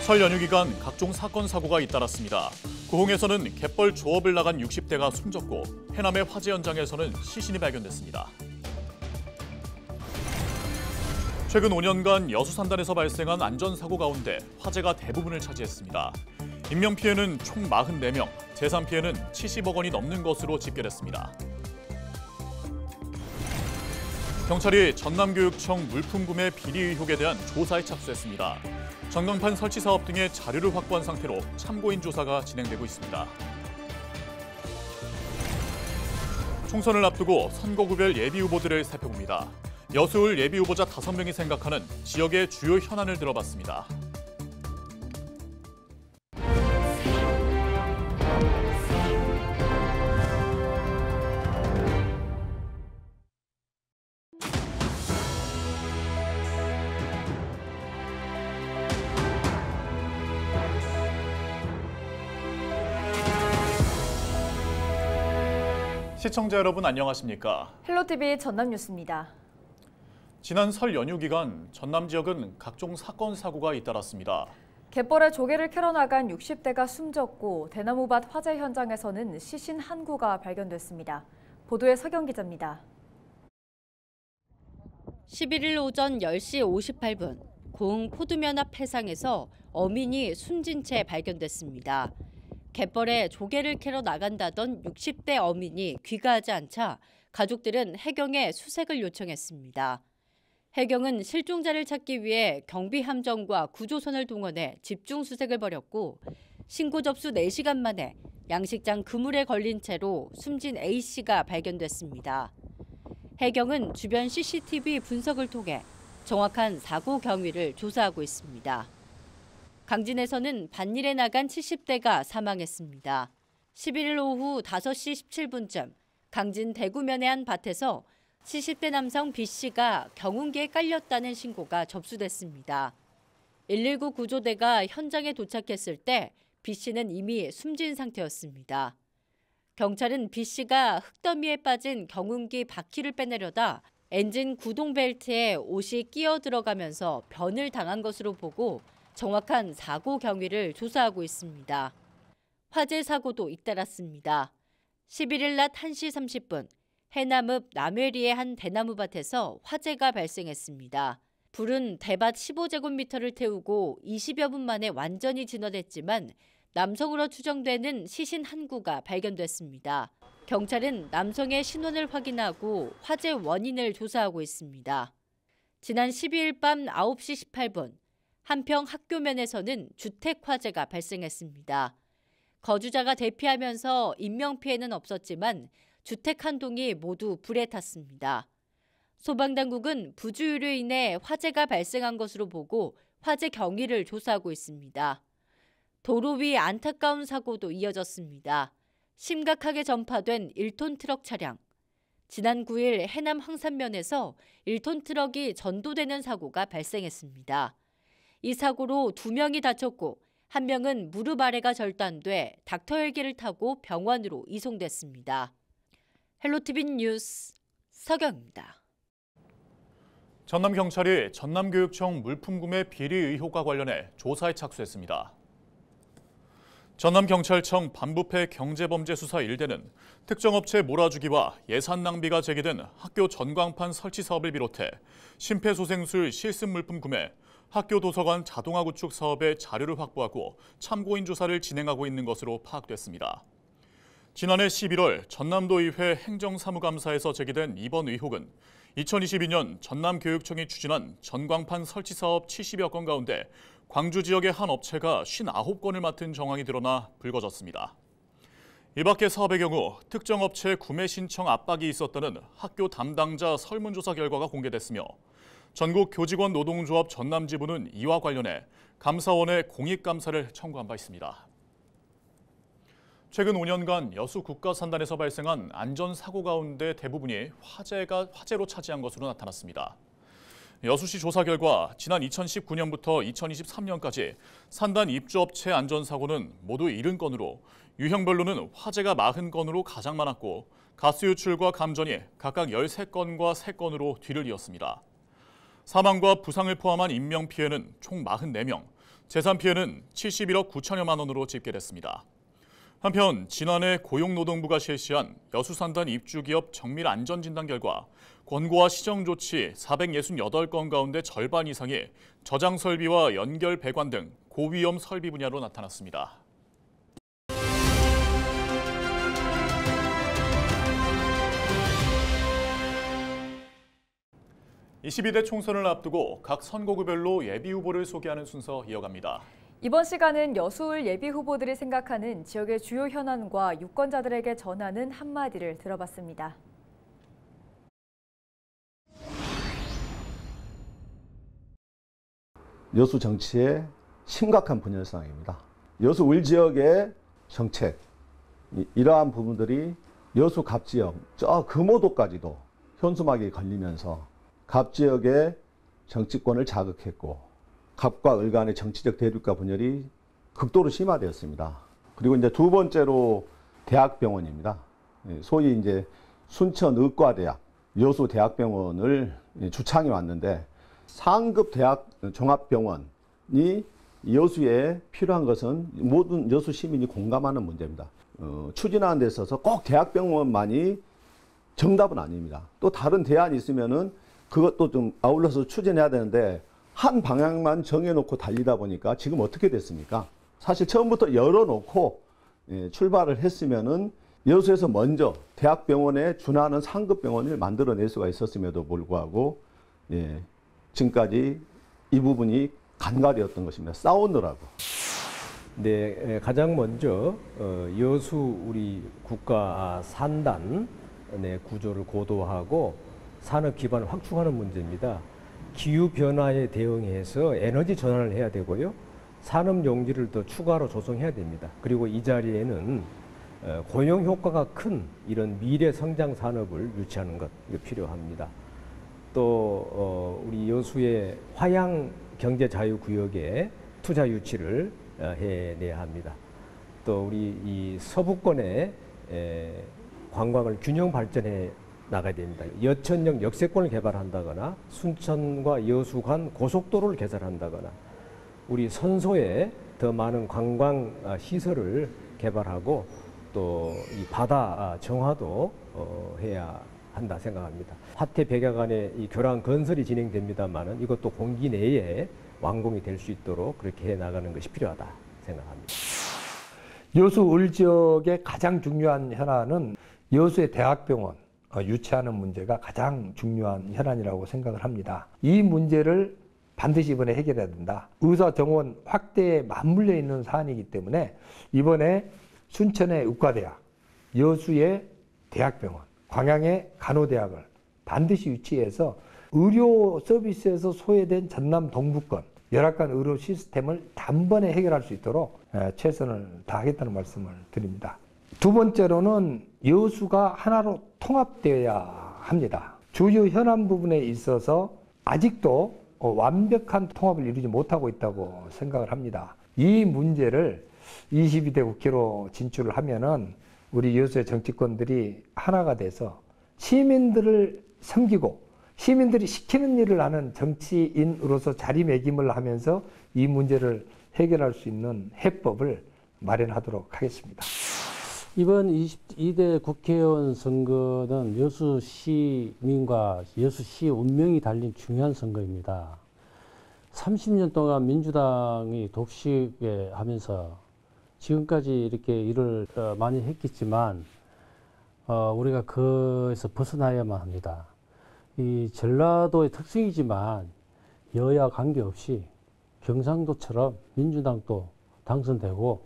설 연휴 기간 각종 사건 사고가 잇따랐습니다. 고흥에서는 갯벌 조업을 나간 60대가 숨졌고 해남의 화재 현장에서는 시신이 발견됐습니다. 최근 5년간 여수산단에서 발생한 안전사고 가운데 화재가 대부분을 차지했습니다. 인명피해는 총 44명, 재산피해는 70억 원이 넘는 것으로 집계됐습니다. 경찰이 전남교육청 물품 구매 비리 의혹에 대한 조사에 착수했습니다. 전광판 설치 사업 등의 자료를 확보한 상태로 참고인 조사가 진행되고 있습니다. 총선을 앞두고 선거구별 예비후보들을 살펴봅니다. 여수울 예비후보자 5명이 생각하는 지역의 주요 현안을 들어봤습니다. 시청자 여러분 안녕하십니까? 헬로티비 전남뉴스입니다. 지난 설 연휴 기간 전남 지역은 각종 사건 사고가 잇따랐습니다. 갯벌에 조개를 캐러 나간 60대가 숨졌고 대나무밭 화재 현장에서는 시신 한 구가 발견됐습니다. 보도에 서경 기자입니다. 11일 오전 10시 58분 고흥 포두면 앞 해상에서 어민이 숨진 채 발견됐습니다. 갯벌에 조개를 캐러 나간다던 60대 어민이 귀가하지 않자 가족들은 해경에 수색을 요청했습니다. 해경은 실종자를 찾기 위해 경비함정과 구조선을 동원해 집중 수색을 벌였고 신고 접수 4시간 만에 양식장 그물에 걸린 채로 숨진 A씨가 발견됐습니다. 해경은 주변 CCTV 분석을 통해 정확한 사고 경위를 조사하고 있습니다. 강진에서는 밭일에 나간 70대가 사망했습니다. 11일 오후 5시 17분쯤 강진 대구면의 한 밭에서 70대 남성 B씨가 경운기에 깔렸다는 신고가 접수됐습니다. 119 구조대가 현장에 도착했을 때 B씨는 이미 숨진 상태였습니다. 경찰은 B씨가 흙더미에 빠진 경운기 바퀴를 빼내려다 엔진 구동 벨트에 옷이 끼어 들어가면서 변을 당한 것으로 보고 정확한 사고 경위를 조사하고 있습니다. 화재 사고도 잇따랐습니다. 11일 낮 1시 30분 해남읍 남회리의 한 대나무밭에서 화재가 발생했습니다. 불은 대밭 15제곱미터를 태우고 20여 분 만에 완전히 진화됐지만 남성으로 추정되는 시신 한 구가 발견됐습니다. 경찰은 남성의 신원을 확인하고 화재 원인을 조사하고 있습니다. 지난 12일 밤 9시 18분 한평 학교면에서는 주택 화재가 발생했습니다. 거주자가 대피하면서 인명피해는 없었지만 주택 한 동이 모두 불에 탔습니다. 소방당국은 부주의로 인해 화재가 발생한 것으로 보고 화재 경위를 조사하고 있습니다. 도로 위 안타까운 사고도 이어졌습니다. 심각하게 전파된 1톤 트럭 차량. 지난 9일 해남 황산면에서 1톤 트럭이 전도되는 사고가 발생했습니다. 이 사고로 2명이 다쳤고 1명은 무릎 아래가 절단돼 닥터 헬기를 타고 병원으로 이송됐습니다. 헬로티비 뉴스 서경입니다. 전남경찰이 전남교육청 물품 구매 비리 의혹과 관련해 조사에 착수했습니다. 전남경찰청 반부패 경제범죄수사 1대는 특정 업체 몰아주기와 예산 낭비가 제기된 학교 전광판 설치 사업을 비롯해 심폐소생술 실습 물품 구매, 학교 도서관 자동화 구축 사업의 자료를 확보하고 참고인 조사를 진행하고 있는 것으로 파악됐습니다. 지난해 11월 전남도의회 행정사무감사에서 제기된 이번 의혹은 2022년 전남교육청이 추진한 전광판 설치 사업 70여 건 가운데 광주 지역의 한 업체가 59건을 맡은 정황이 드러나 불거졌습니다. 이 밖의 사업의 경우 특정 업체 구매 신청 압박이 있었다는 학교 담당자 설문조사 결과가 공개됐으며 전국 교직원 노동조합 전남지부는 이와 관련해 감사원에 공익감사를 청구한 바 있습니다. 최근 5년간 여수 국가산단에서 발생한 안전사고 가운데 대부분이 화재로 차지한 것으로 나타났습니다. 여수시 조사 결과 지난 2019년부터 2023년까지 산단 입주업체 안전사고는 모두 70건으로 유형별로는 화재가 40건으로 가장 많았고 가스 유출과 감전이 각각 13건과 3건으로 뒤를 이었습니다. 사망과 부상을 포함한 인명피해는 총 44명, 재산 피해는 71억 9천여만 원으로 집계됐습니다. 한편 지난해 고용노동부가 실시한 여수산단 입주기업 정밀 안전진단 결과 권고와 시정조치 468건 가운데 절반 이상이 저장설비와 연결 배관 등 고위험 설비 분야로 나타났습니다. 22대 총선을 앞두고 각 선거구별로 예비후보를 소개하는 순서 이어갑니다. 이번 시간은 여수을 예비후보들이 생각하는 지역의 주요 현안과 유권자들에게 전하는 한마디를 들어봤습니다. 여수 정치의 심각한 분열상입니다. 여수 울 지역의 정책, 이러한 부분들이 여수 갑 지역, 저 금오도까지도 현수막이 걸리면서 갑 지역의 정치권을 자극했고 갑과 을 간의 정치적 대립과 분열이 극도로 심화되었습니다. 그리고 이제 두 번째로 대학병원입니다. 소위 이제 순천의과대학, 여수 대학병원을 주창해 왔는데 상급 대학 종합병원이 여수에 필요한 것은 모든 여수 시민이 공감하는 문제입니다. 추진하는 데 있어서 꼭 대학병원만이 정답은 아닙니다. 또 다른 대안이 있으면은 그것도 좀 아울러서 추진해야 되는데 한 방향만 정해놓고 달리다 보니까 지금 어떻게 됐습니까? 사실 처음부터 열어놓고 출발을 했으면은 여수에서 먼저 대학병원에 준하는 상급 병원을 만들어낼 수가 있었음에도 불구하고 지금까지 이 부분이 간과되었던 것입니다. 싸우느라고. 네, 가장 먼저 여수 우리 국가 산단 구조를 고도화하고 산업 기반을 확충하는 문제입니다. 기후 변화에 대응해서 에너지 전환을 해야 되고요. 산업 용지를 더 추가로 조성해야 됩니다. 그리고 이 자리에는 고용 효과가 큰 이런 미래 성장 산업을 유치하는 것 이거 필요합니다. 또 우리 여수의 화양 경제 자유 구역에 투자 유치를 해내야 합니다. 또 우리 이 서부권의 관광을 균형 발전해 나가야 됩니다. 여천역 역세권을 개발한다거나 순천과 여수 간 고속도로를 개설한다거나 우리 선소에 더 많은 관광 시설을 개발하고 또 이 바다 정화도 해야 한다 생각합니다. 화태백야간의 이 교량 건설이 진행됩니다만은 이것도 공기 내에 완공이 될 수 있도록 그렇게 해 나가는 것이 필요하다 생각합니다. 여수 을 지역의 가장 중요한 현안은 여수의 대학병원 유치하는 문제가 가장 중요한 현안이라고 생각을 합니다. 이 문제를 반드시 이번에 해결해야 된다. 의사 정원 확대에 맞물려 있는 사안이기 때문에 이번에 순천의 의과대학, 여수의 대학병원, 광양의 간호대학을 반드시 유치해서 의료 서비스에서 소외된 전남 동부권 열악한 의료 시스템을 단번에 해결할 수 있도록 최선을 다하겠다는 말씀을 드립니다. 두 번째로는 여수가 하나로 통합되어야 합니다. 주요 현안 부분에 있어서 아직도 완벽한 통합을 이루지 못하고 있다고 생각을 합니다. 이 문제를 22대 국회로 진출을 하면은 우리 여수의 정치권들이 하나가 돼서 시민들을 섬기고 시민들이 시키는 일을 하는 정치인으로서 자리매김을 하면서 이 문제를 해결할 수 있는 해법을 마련하도록 하겠습니다. 이번 22대 국회의원 선거는 여수 시민과 여수시 운명이 달린 중요한 선거입니다. 30년 동안 민주당이 독식에 하면서 지금까지 이렇게 일을 많이 했겠지만 우리가 그에서 벗어나야만 합니다. 이 전라도의 특성이지만 여야 관계없이 경상도처럼 민주당도 당선되고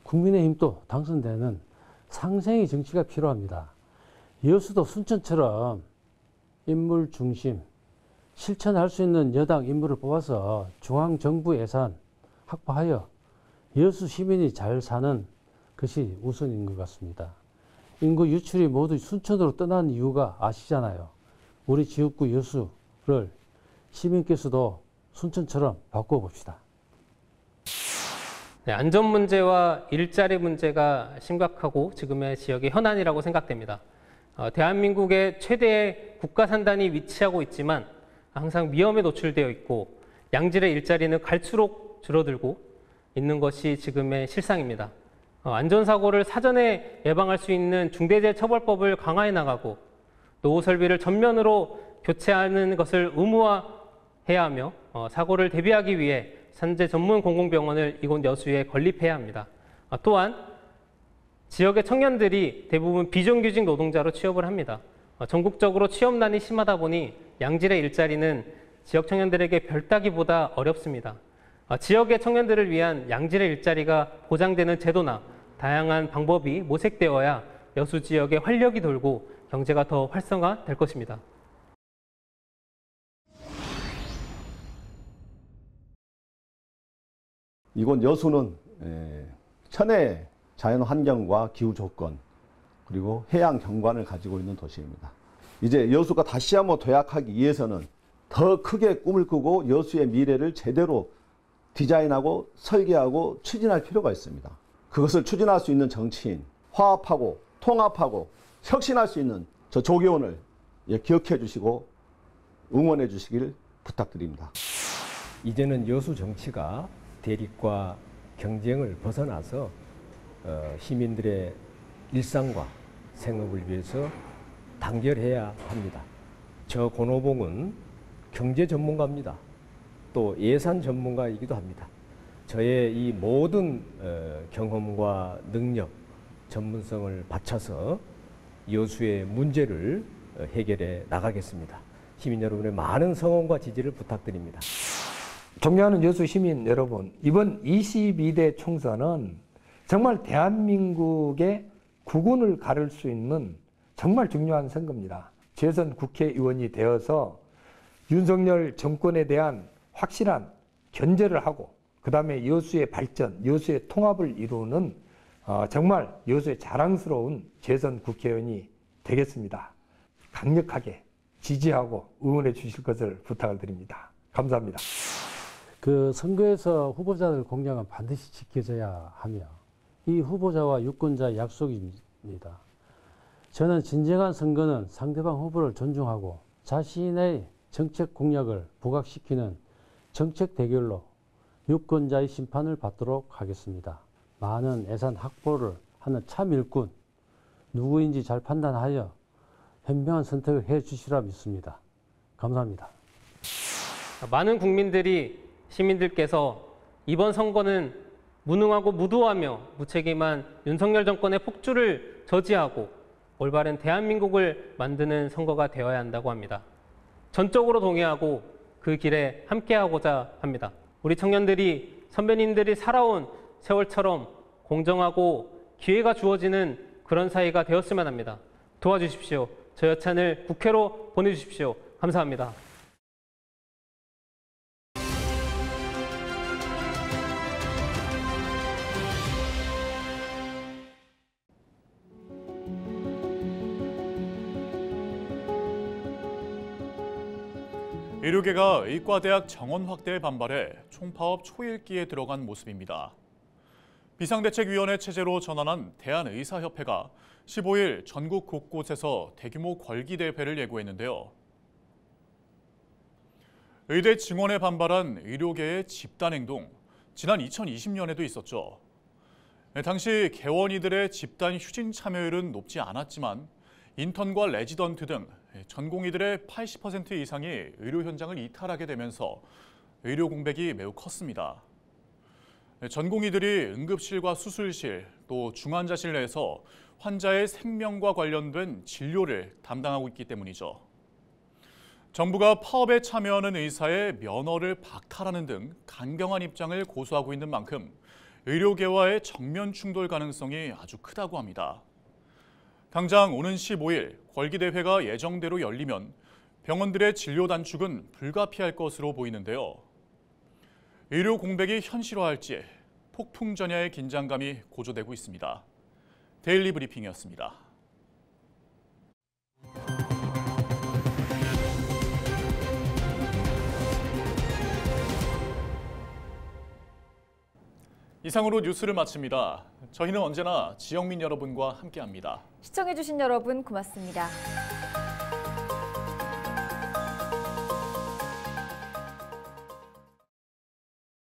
국민의힘도 당선되는 상생의 정치가 필요합니다. 여수도 순천처럼 인물 중심, 실천할 수 있는 여당 인물을 뽑아서 중앙정부 예산 확보하여 여수 시민이 잘 사는 것이 우선인 것 같습니다. 인구 유출이 모두 순천으로 떠난 이유가 아시잖아요. 우리 지역구 여수를 시민께서도 순천처럼 바꿔봅시다. 네, 안전 문제와 일자리 문제가 심각하고 지금의 지역의 현안이라고 생각됩니다. 대한민국의 최대의 국가산단이 위치하고 있지만 항상 위험에 노출되어 있고 양질의 일자리는 갈수록 줄어들고 있는 것이 지금의 실상입니다. 안전사고를 사전에 예방할 수 있는 중대재해처벌법을 강화해 나가고 노후 설비를 전면으로 교체하는 것을 의무화해야 하며 사고를 대비하기 위해 산재 전문 공공병원을 이곳 여수에 건립해야 합니다. 또한 지역의 청년들이 대부분 비정규직 노동자로 취업을 합니다. 전국적으로 취업난이 심하다 보니 양질의 일자리는 지역 청년들에게 별따기보다 어렵습니다. 지역의 청년들을 위한 양질의 일자리가 보장되는 제도나 다양한 방법이 모색되어야 여수 지역에 활력이 돌고 경제가 더 활성화될 것입니다. 이곳 여수는 천혜의 자연 환경과 기후 조건 그리고 해양 경관을 가지고 있는 도시입니다. 이제 여수가 다시 한번 도약하기 위해서는 더 크게 꿈을 꾸고 여수의 미래를 제대로 디자인하고 설계하고 추진할 필요가 있습니다. 그것을 추진할 수 있는 정치인, 화합하고 통합하고 혁신할 수 있는 저 조계원을 기억해 주시고 응원해 주시길 부탁드립니다. 이제는 여수 정치가 대립과 경쟁을 벗어나서 시민들의 일상과 생업을 위해서 단결해야 합니다. 저 권호봉은 경제 전문가입니다. 또 예산 전문가이기도 합니다. 저의 이 모든 경험과 능력, 전문성을 바쳐서 여수의 문제를 해결해 나가겠습니다. 시민 여러분의 많은 성원과 지지를 부탁드립니다. 존경하는 여수 시민 여러분, 이번 22대 총선은 정말 대한민국의 국운을 가를 수 있는 정말 중요한 선거입니다. 재선 국회의원이 되어서 윤석열 정권에 대한 확실한 견제를 하고 그 다음에 여수의 발전, 여수의 통합을 이루는 정말 여수의 자랑스러운 재선 국회의원이 되겠습니다. 강력하게 지지하고 응원해 주실 것을 부탁을 드립니다. 감사합니다. 그 선거에서 후보자들 공약은 반드시 지켜져야 하며 이 후보자와 유권자의 약속입니다. 저는 진정한 선거는 상대방 후보를 존중하고 자신의 정책 공약을 부각시키는 정책 대결로 유권자의 심판을 받도록 하겠습니다. 많은 예산 확보를 하는 참 일꾼, 누구인지 잘 판단하여 현명한 선택을 해 주시라 믿습니다. 감사합니다. 많은 국민들이 시민들께서 이번 선거는 무능하고 무도하며 무책임한 윤석열 정권의 폭주를 저지하고 올바른 대한민국을 만드는 선거가 되어야 한다고 합니다. 전적으로 동의하고 그 길에 함께하고자 합니다. 우리 청년들이 선배님들이 살아온 세월처럼 공정하고 기회가 주어지는 그런 사회가 되었으면 합니다. 도와주십시오. 저 여찬을 국회로 보내주십시오. 감사합니다. 의료계가 의과대학 정원 확대에 반발해 총파업 초읽기에 들어간 모습입니다. 비상대책위원회 체제로 전환한 대한의사협회가 15일 전국 곳곳에서 대규모 걸기대회를 예고했는데요. 의대 증원에 반발한 의료계의 집단행동, 지난 2020년에도 있었죠. 당시 개원이들의 집단 휴진 참여율은 높지 않았지만 인턴과 레지던트 등 전공의들의 80% 이상이 의료 현장을 이탈하게 되면서 의료 공백이 매우 컸습니다. 전공의들이 응급실과 수술실, 또 중환자실 내에서 환자의 생명과 관련된 진료를 담당하고 있기 때문이죠. 정부가 파업에 참여하는 의사의 면허를 박탈하는 등 강경한 입장을 고수하고 있는 만큼 의료계와의 정면 충돌 가능성이 아주 크다고 합니다. 당장 오는 15일 걸기대회가 예정대로 열리면 병원들의 진료 단축은 불가피할 것으로 보이는데요. 의료 공백이 현실화할지 폭풍 전야의 긴장감이 고조되고 있습니다. 데일리 브리핑이었습니다. 이상으로 뉴스를 마칩니다. 저희는 언제나 지역민 여러분과 함께합니다. 시청해주신 여러분 고맙습니다.